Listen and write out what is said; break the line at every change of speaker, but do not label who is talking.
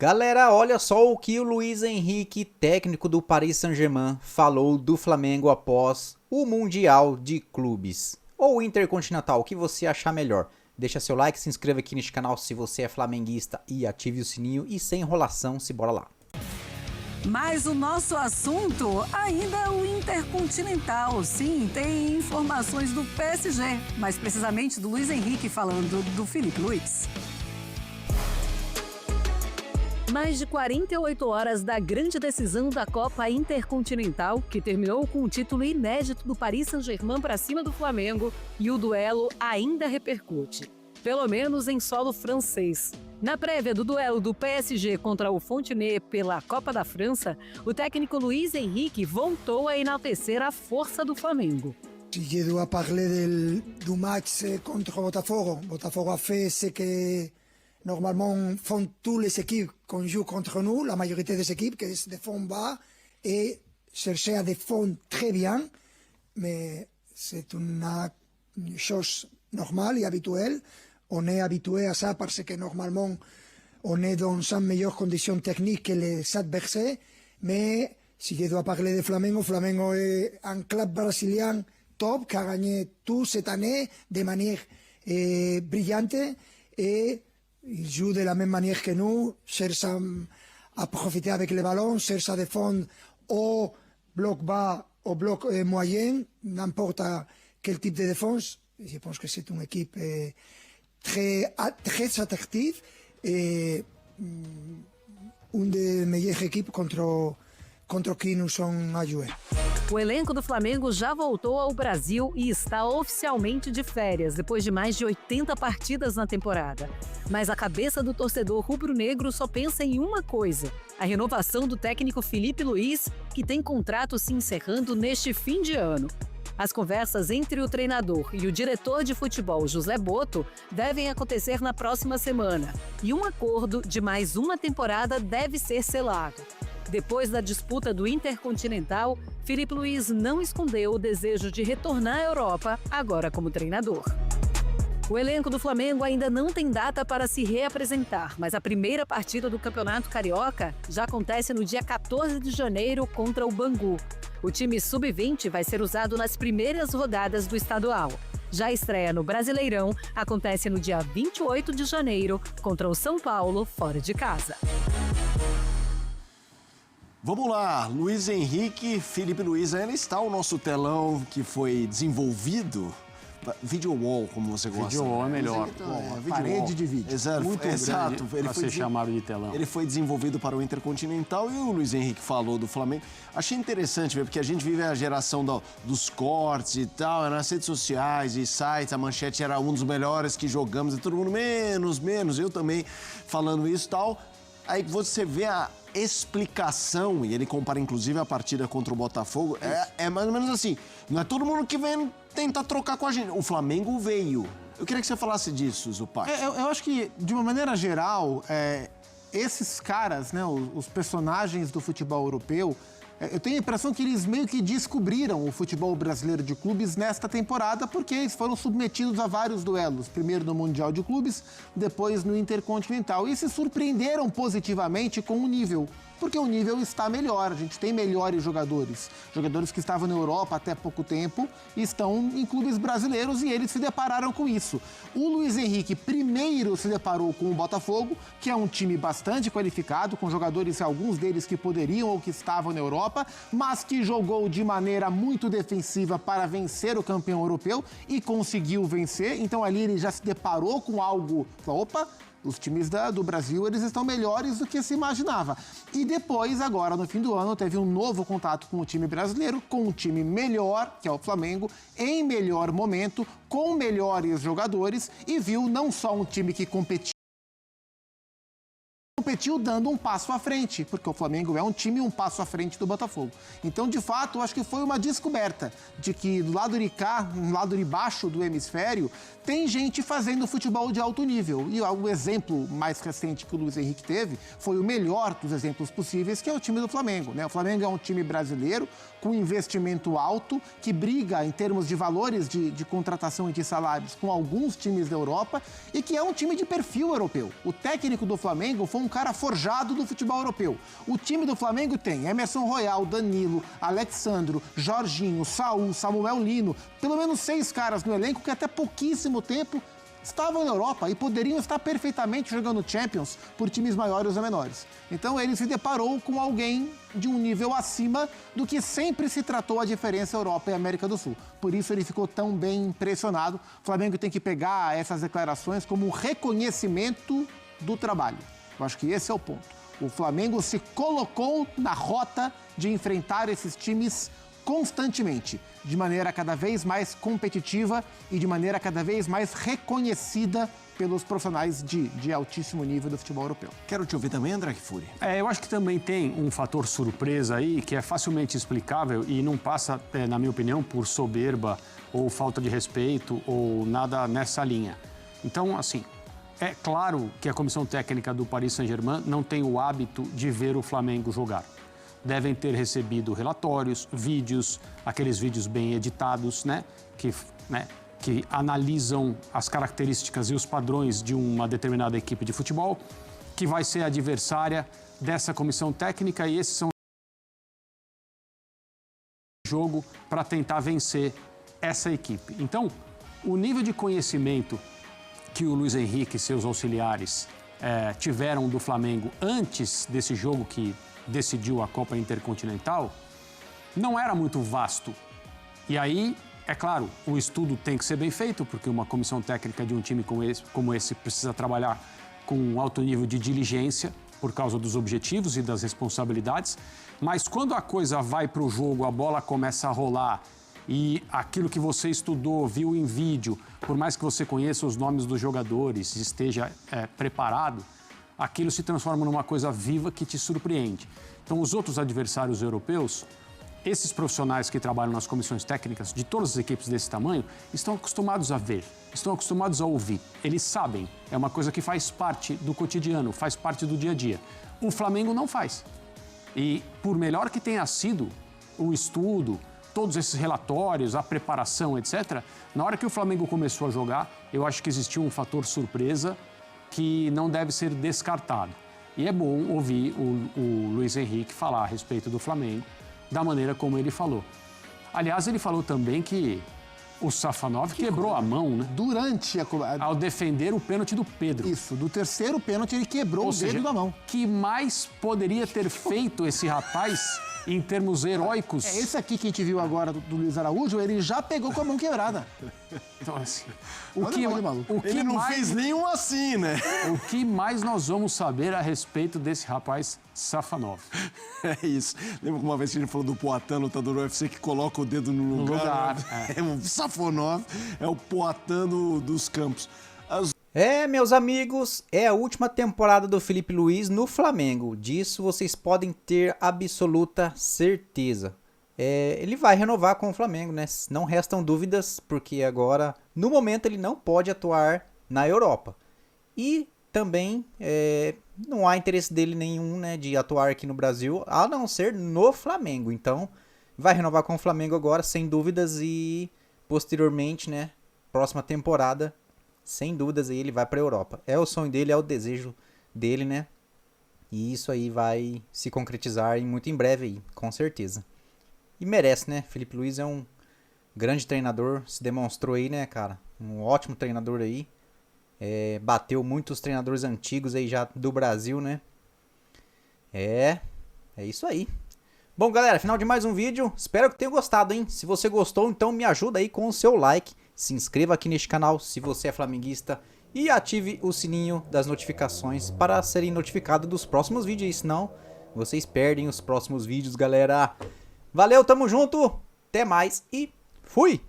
Galera, olha só o que o Luiz Henrique, técnico do Paris Saint-Germain, falou do Flamengo após o Mundial de Clubes. Ou Intercontinental, o que você achar melhor. Deixa seu like, se inscreva aqui neste canal se você é flamenguista e ative o sininho. E sem enrolação, se bora lá.
Mas o nosso assunto ainda é o Intercontinental. Sim, tem informações do PSG, mais precisamente do Luiz Henrique falando do Filipe Luís. Mais de 48 horas da grande decisão da Copa Intercontinental, que terminou com um título inédito do Paris Saint-Germain para cima do Flamengo, e o duelo ainda repercute, pelo menos em solo francês. Na prévia do duelo do PSG contra o Fontenay pela Copa da França, o técnico Luiz Henrique voltou a enaltecer a força do Flamengo.
Si je dois parler du match contre Botafogo, Botafogo a fait ce que normalement font toutes les équipes qu'on joue contre nous, la majorité des équipes, qui se défendent bas et chercher à défendre très bien, mais c'est une chose normale et habituelle. On est habitué à ça parce que normalement on est dans une meilleure condition technique que les adversaires, mais si je dois parler de Flamengo, Flamengo est un club brésilien top qui a gagné tout cette année de manière brillante et il joue de la même manière que nous, cherche à profiter avec le ballon, cherche à défendre au bloc bas, au bloc moyen, n'importe quel type de défense. Je pense que c'est une équipe très attractive et une des meilleures équipes contre qui nous sommes à jouer.
O elenco do Flamengo já voltou ao Brasil e está oficialmente de férias, depois de mais de 80 partidas na temporada. Mas a cabeça do torcedor rubro-negro só pensa em uma coisa: a renovação do técnico Filipe Luís, que tem contrato se encerrando neste fim de ano. As conversas entre o treinador e o diretor de futebol, José Botto, devem acontecer na próxima semana. E um acordo de mais uma temporada deve ser selado. Depois da disputa do Intercontinental, Filipe Luís não escondeu o desejo de retornar à Europa, agora como treinador. O elenco do Flamengo ainda não tem data para se reapresentar, mas a primeira partida do Campeonato Carioca já acontece no dia 14 de janeiro contra o Bangu. O time sub-20 vai ser usado nas primeiras rodadas do estadual. Já a estreia no Brasileirão acontece no dia 28 de janeiro contra o São Paulo, fora de casa.
Vamos lá, Luiz Henrique, Filipe Luís, ainda está o nosso telão que foi desenvolvido. Video wall, como você gosta.
Video wall é melhor.
Parede de vídeo. Exato,
Muito
exato.
Ele foi chamado de telão.
Ele foi desenvolvido para o Intercontinental e o Luiz Henrique falou do Flamengo. Achei interessante, porque a gente vive a geração dos cortes e tal, nas redes sociais e sites, a manchete era um dos melhores que jogamos, e todo mundo menos, eu também falando isso e tal. Aí você vê a explicação, e ele compara inclusive a partida contra o Botafogo, é mais ou menos assim, não é todo mundo que vem tentar trocar com a gente, o Flamengo veio. Eu queria que você falasse disso, Zupac.
Eu acho que, de uma maneira geral, esses caras, né, os personagens do futebol europeu, eu tenho a impressão que eles meio que descobriram o futebol brasileiro de clubes nesta temporada, porque eles foram submetidos a vários duelos, primeiro no Mundial de Clubes, depois no Intercontinental, e se surpreenderam positivamente com o nível, porque o nível está melhor, a gente tem melhores jogadores que estavam na Europa até pouco tempo e estão em clubes brasileiros, e eles se depararam com isso. O Luiz Henrique primeiro se deparou com o Botafogo, que é um time bastante qualificado, com jogadores, alguns deles que poderiam ou que estavam na Europa, mas que jogou de maneira muito defensiva para vencer o campeão europeu e conseguiu vencer. Então ali ele já se deparou com algo, opa, os times do Brasil, eles estão melhores do que se imaginava. E depois, agora, no fim do ano, teve um novo contato com o time brasileiro, com um time melhor, que é o Flamengo, em melhor momento, com melhores jogadores, e viu não só um time que competiu dando um passo à frente, porque o Flamengo é um time um passo à frente do Botafogo. Então, de fato, acho que foi uma descoberta de que do lado de cá, no lado de baixo do hemisfério, tem gente fazendo futebol de alto nível. E o exemplo mais recente que o Luiz Henrique teve foi o melhor dos exemplos possíveis, que é o time do Flamengo, né? O Flamengo é um time brasileiro com investimento alto, que briga em termos de valores de contratação e de salários com alguns times da Europa, e que é um time de perfil europeu. O técnico do Flamengo foi um cara forjado do futebol europeu. O time do Flamengo tem Emerson Royal, Danilo, Alexandro, Jorginho, Saúl, Samuel Lino, pelo menos 6 caras no elenco que até pouquíssimo tempo estavam na Europa e poderiam estar perfeitamente jogando Champions por times maiores ou menores. Então ele se deparou com alguém de um nível acima do que sempre se tratou a diferença Europa e América do Sul. Por isso ele ficou tão bem impressionado. O Flamengo tem que pegar essas declarações como um reconhecimento do trabalho. Eu acho que esse é o ponto. O Flamengo se colocou na rota de enfrentar esses times constantemente, de maneira cada vez mais competitiva e de maneira cada vez mais reconhecida pelos profissionais de altíssimo nível do futebol europeu.
Quero te ouvir também, André Kfouri.
Eu acho que também tem um fator surpresa aí que é facilmente explicável e não passa, na minha opinião, por soberba ou falta de respeito ou nada nessa linha. Então, assim, é claro que a comissão técnica do Paris Saint-Germain não tem o hábito de ver o Flamengo jogar. Devem ter recebido relatórios, vídeos, aqueles vídeos bem editados, que analisam as características e os padrões de uma determinada equipe de futebol, que vai ser adversária dessa comissão técnica, e esses são o jogo para tentar vencer essa equipe. Então, o nível de conhecimento que o Luiz Henrique e seus auxiliares tiveram do Flamengo antes desse jogo que decidiu a Copa Intercontinental, não era muito vasto. E aí, é claro, o estudo tem que ser bem feito, porque uma comissão técnica de um time como esse precisa trabalhar com um alto nível de diligência por causa dos objetivos e das responsabilidades. Mas quando a coisa vai para o jogo, a bola começa a rolar e aquilo que você estudou, viu em vídeo, por mais que você conheça os nomes dos jogadores e esteja preparado, aquilo se transforma numa coisa viva que te surpreende. Então, os outros adversários europeus, esses profissionais que trabalham nas comissões técnicas de todas as equipes desse tamanho, estão acostumados a ver, estão acostumados a ouvir. Eles sabem, é uma coisa que faz parte do cotidiano, faz parte do dia a dia. O Flamengo não faz. E por melhor que tenha sido o estudo, todos esses relatórios, a preparação, etc., na hora que o Flamengo começou a jogar, eu acho que existiu um fator surpresa que não deve ser descartado. E é bom ouvir o Luiz Henrique falar a respeito do Flamengo da maneira como ele falou. Aliás, ele falou também que o Safanov quebrou a mão, né?
Durante
ao defender o pênalti do Pedro.
Isso, do terceiro pênalti ele quebrou o dedo da mão.
Que mais poderia ter feito esse rapaz em termos heróicos?
Esse aqui que a gente viu agora do Luiz Araújo, ele já pegou com a mão quebrada.
Então, assim,
ele não fez nenhum assim, né?
O que mais nós vamos saber a respeito desse rapaz Safanov?
É isso. Lembra que uma vez que a gente falou do Poatan, lutador do UFC, que coloca o dedo no lugar? É o Safanov, é o Poatan dos campos.
Meus amigos, é a última temporada do Felipe Luiz no Flamengo. Disso vocês podem ter absoluta certeza. Ele vai renovar com o Flamengo, né? Não restam dúvidas, porque agora, no momento, ele não pode atuar na Europa. E também não há interesse dele nenhum, né, de atuar aqui no Brasil, a não ser no Flamengo. Então, vai renovar com o Flamengo agora, sem dúvidas, e posteriormente, né, próxima temporada, sem dúvidas, aí ele vai para a Europa. É o sonho dele, é o desejo dele, né? E isso aí vai se concretizar muito em breve aí, com certeza. E merece, né? Felipe Luiz é um grande treinador, se demonstrou aí, né, cara? Um ótimo treinador aí. Bateu muitos treinadores antigos aí já do Brasil, né? É isso aí. Bom, galera, final de mais um vídeo. Espero que tenham gostado, hein? Se você gostou, então me ajuda aí com o seu like. Se inscreva aqui neste canal se você é flamenguista e ative o sininho das notificações para serem notificados dos próximos vídeos, senão vocês perdem os próximos vídeos, galera. Valeu, tamo junto, até mais e fui!